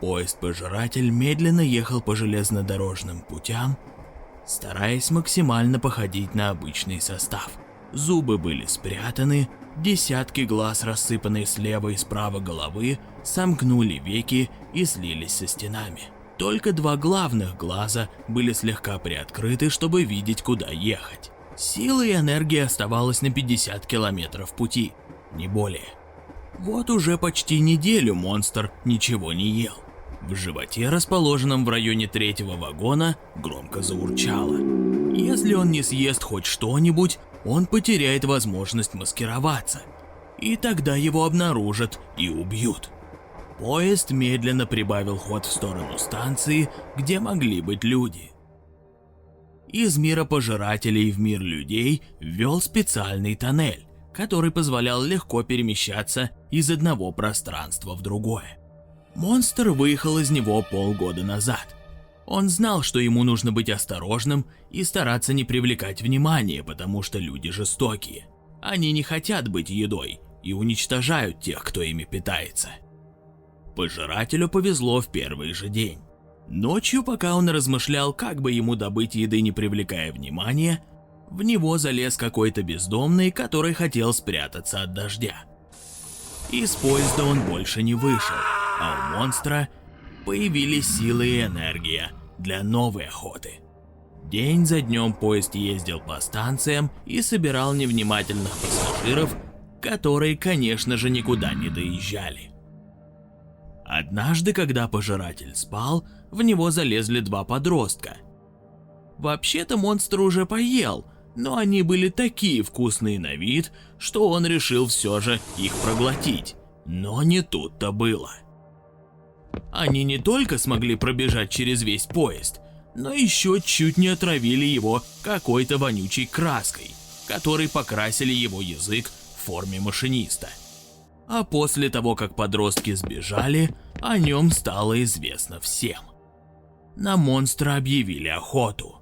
Поезд-пожиратель медленно ехал по железнодорожным путям, стараясь максимально походить на обычный состав. Зубы были спрятаны, десятки глаз, рассыпанные слева и справа головы, сомкнули веки и слились со стенами. Только два главных глаза были слегка приоткрыты, чтобы видеть, куда ехать. Силы и энергии оставалось на 50 километров пути, не более. Вот уже почти неделю монстр ничего не ел. В животе, расположенном в районе третьего вагона, громко заурчало. Если он не съест хоть что-нибудь, он потеряет возможность маскироваться. И тогда его обнаружат и убьют. Поезд медленно прибавил ход в сторону станции, где могли быть люди. Из мира пожирателей в мир людей вел специальный тоннель, который позволял легко перемещаться из одного пространства в другое. Монстр выехал из него полгода назад. Он знал, что ему нужно быть осторожным и стараться не привлекать внимания, потому что люди жестокие. Они не хотят быть едой и уничтожают тех, кто ими питается. Пожирателю повезло в первый же день. Ночью, пока он размышлял, как бы ему добыть еды, не привлекая внимания, в него залез какой-то бездомный, который хотел спрятаться от дождя. Из поезда он больше не вышел, а у монстра появились силы и энергия для новой охоты. День за днем поезд ездил по станциям и собирал невнимательных пассажиров, которые, конечно же, никуда не доезжали. Однажды, когда пожиратель спал, в него залезли два подростка. Вообще-то монстр уже поел, но они были такие вкусные на вид, что он решил все же их проглотить. Но не тут-то было. Они не только смогли пробежать через весь поезд, но еще чуть не отравили его какой-то вонючей краской, которой покрасили его язык в форме машиниста. А после того, как подростки сбежали, о нем стало известно всем. На монстра объявили охоту.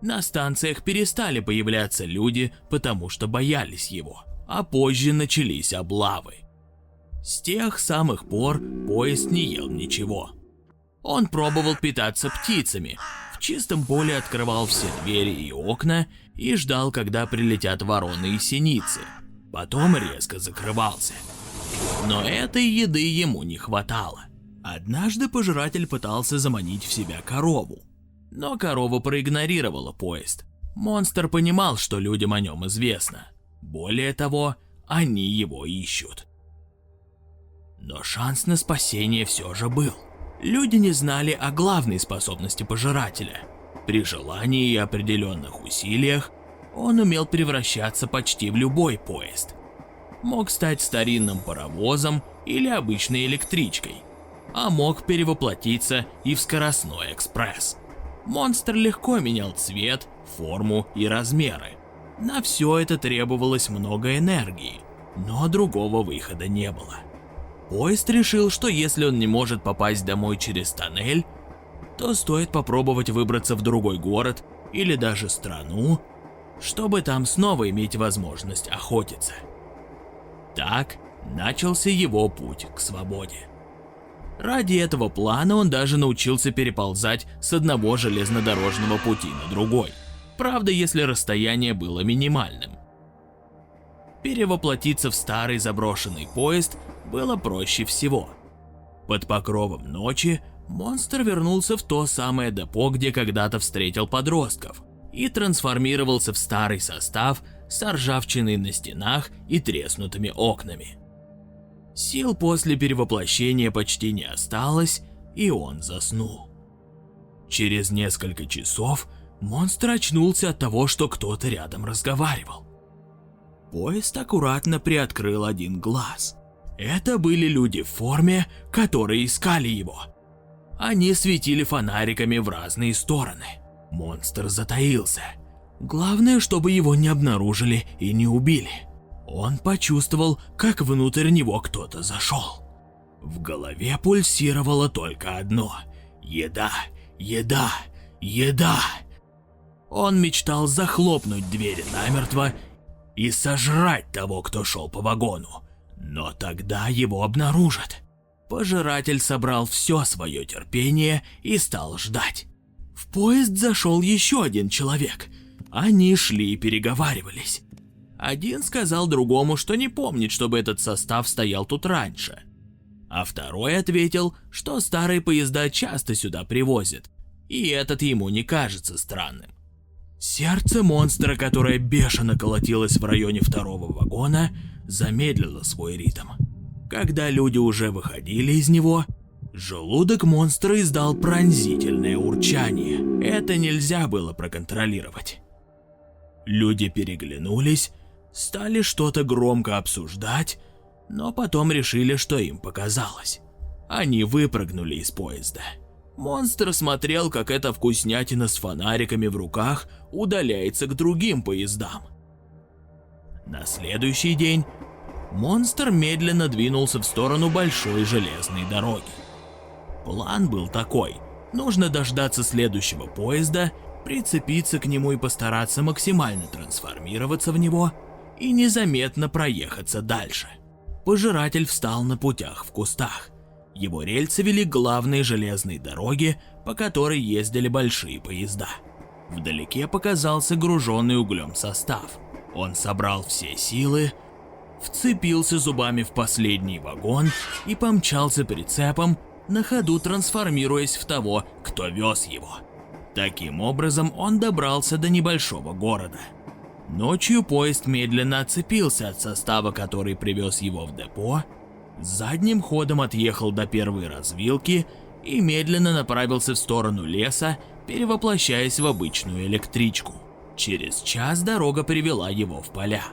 На станциях перестали появляться люди, потому что боялись его, а позже начались облавы. С тех самых пор поезд не ел ничего. Он пробовал питаться птицами, в чистом поле открывал все двери и окна и ждал, когда прилетят вороны и синицы. Потом резко закрывался. Но этой еды ему не хватало. Однажды пожиратель пытался заманить в себя корову. Но корова проигнорировала поезд. Монстр понимал, что людям о нем известно. Более того, они его ищут. Но шанс на спасение все же был. Люди не знали о главной способности пожирателя. При желании и определенных усилиях он умел превращаться почти в любой поезд. Мог стать старинным паровозом или обычной электричкой, а мог перевоплотиться и в скоростной экспресс. Монстр легко менял цвет, форму и размеры. На все это требовалось много энергии, но другого выхода не было. Поезд решил, что если он не может попасть домой через тоннель, то стоит попробовать выбраться в другой город или даже страну, чтобы там снова иметь возможность охотиться. Так начался его путь к свободе. Ради этого плана он даже научился переползать с одного железнодорожного пути на другой, правда, если расстояние было минимальным. Перевоплотиться в старый заброшенный поезд было проще всего. Под покровом ночи монстр вернулся в то самое депо, где когда-то встретил подростков, и трансформировался в старый состав с ржавчиной на стенах и треснутыми окнами. Сил после перевоплощения почти не осталось, и он заснул. Через несколько часов монстр очнулся от того, что кто-то рядом разговаривал. Поезд аккуратно приоткрыл один глаз. Это были люди в форме, которые искали его. Они светили фонариками в разные стороны. Монстр затаился. Главное, чтобы его не обнаружили и не убили. Он почувствовал, как внутрь него кто-то зашел. В голове пульсировало только одно – еда, еда, еда. Он мечтал захлопнуть двери намертво и сожрать того, кто шел по вагону. Но тогда его обнаружат. Пожиратель собрал все свое терпение и стал ждать. В поезд зашел еще один человек. Они шли и переговаривались. Один сказал другому, что не помнит, чтобы этот состав стоял тут раньше. А второй ответил, что старые поезда часто сюда привозят, и этот ему не кажется странным. Сердце монстра, которое бешено колотилось в районе второго вагона, замедлило свой ритм. Когда люди уже выходили из него, желудок монстра издал пронзительное урчание. Это нельзя было проконтролировать. Люди переглянулись, стали что-то громко обсуждать, но потом решили, что им показалось. Они выпрыгнули из поезда. Монстр смотрел, как эта вкуснятина с фонариками в руках удаляется к другим поездам. На следующий день монстр медленно двинулся в сторону большой железной дороги. План был такой: нужно дождаться следующего поезда, прицепиться к нему и постараться максимально трансформироваться в него и незаметно проехаться дальше. Пожиратель встал на путях в кустах. Его рельсы вели к главной железной дороге, по которой ездили большие поезда. Вдалеке показался груженный углем состав. Он собрал все силы, вцепился зубами в последний вагон и помчался прицепом, на ходу трансформируясь в того, кто вез его. Таким образом он добрался до небольшого города. Ночью поезд медленно отцепился от состава, который привез его в депо, задним ходом отъехал до первой развилки и медленно направился в сторону леса, перевоплощаясь в обычную электричку. Через час дорога привела его в поля.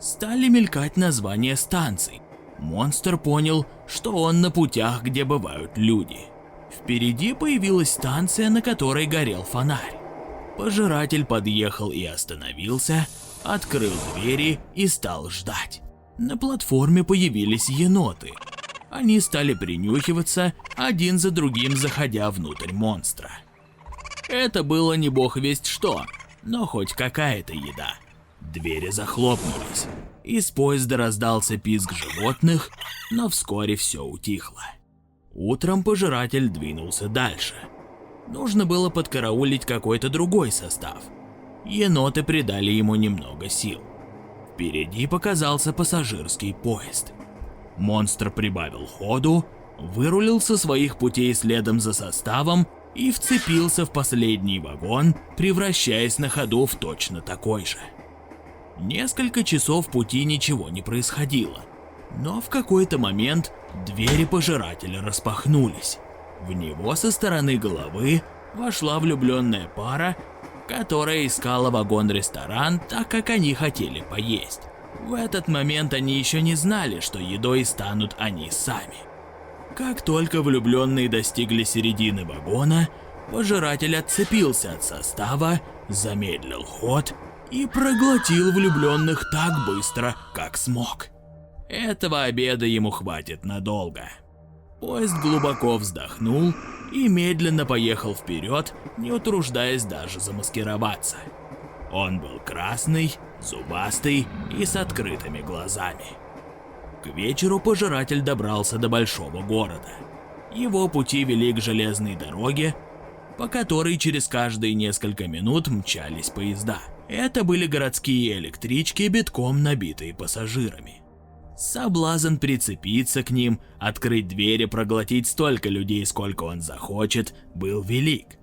Стали мелькать названия станций. Монстр понял, что он на путях, где бывают люди. Впереди появилась станция, на которой горел фонарь. Пожиратель подъехал и остановился, открыл двери и стал ждать. На платформе появились еноты. Они стали принюхиваться, один за другим заходя внутрь монстра. Это было не бог весть что, но хоть какая-то еда. Двери захлопнулись. Из поезда раздался писк животных, но вскоре все утихло. Утром пожиратель двинулся дальше. Нужно было подкараулить какой-то другой состав. Еноты придали ему немного сил. Впереди показался пассажирский поезд. Монстр прибавил ходу, вырулил со своих путей следом за составом и вцепился в последний вагон, превращаясь на ходу в точно такой же. Несколько часов пути ничего не происходило, но в какой-то момент двери пожирателя распахнулись. В него со стороны головы вошла влюбленная пара, которая искала вагон-ресторан, так как они хотели поесть. В этот момент они еще не знали, что едой станут они сами. Как только влюбленные достигли середины вагона, пожиратель отцепился от состава, замедлил ход и проглотил влюбленных так быстро, как смог. Этого обеда ему хватит надолго. Поезд глубоко вздохнул и медленно поехал вперед, не утруждаясь даже замаскироваться. Он был красный, зубастый и с открытыми глазами. К вечеру пожиратель добрался до большого города. Его пути вели к железной дороге, по которой через каждые несколько минут мчались поезда. Это были городские электрички, битком набитые пассажирами. Соблазн прицепиться к ним, открыть двери, проглотить столько людей, сколько он захочет, был велик.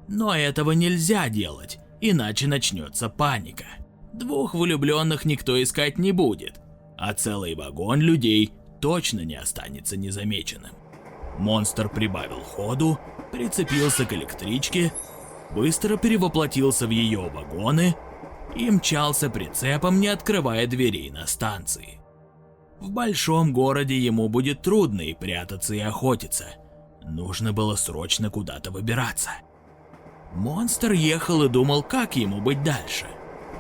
Но этого нельзя делать, иначе начнется паника. Двух влюбленных никто искать не будет, а целый вагон людей точно не останется незамеченным. Монстр прибавил ходу, прицепился к электричке, быстро перевоплотился в ее вагоны и мчался прицепом, не открывая дверей на станции. В большом городе ему будет трудно и прятаться, и охотиться. Нужно было срочно куда-то выбираться. Монстр ехал и думал, как ему быть дальше.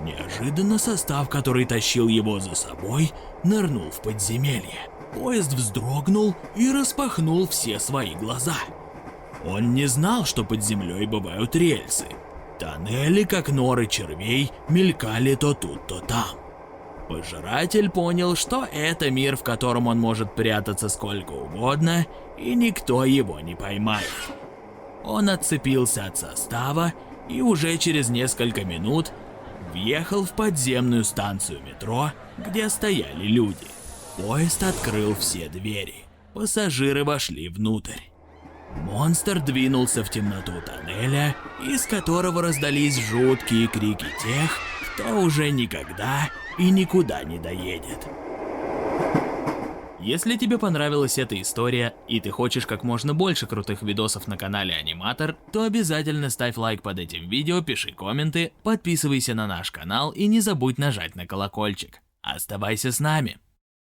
Неожиданно состав, который тащил его за собой, нырнул в подземелье. Поезд вздрогнул и распахнул все свои глаза. Он не знал, что под землей бывают рельсы. Тоннели, как норы червей, мелькали то тут, то там. Пожиратель понял, что это мир, в котором он может прятаться сколько угодно, и никто его не поймает. Он отцепился от состава и уже через несколько минут въехал в подземную станцию метро, где стояли люди. Поезд открыл все двери. Пассажиры вошли внутрь. Монстр двинулся в темноту тоннеля, из которого раздались жуткие крики тех, кто уже никогда и никуда не доедет. Если тебе понравилась эта история и ты хочешь как можно больше крутых видосов на канале Аниматор, то обязательно ставь лайк под этим видео, пиши комменты, подписывайся на наш канал и не забудь нажать на колокольчик. Оставайся с нами.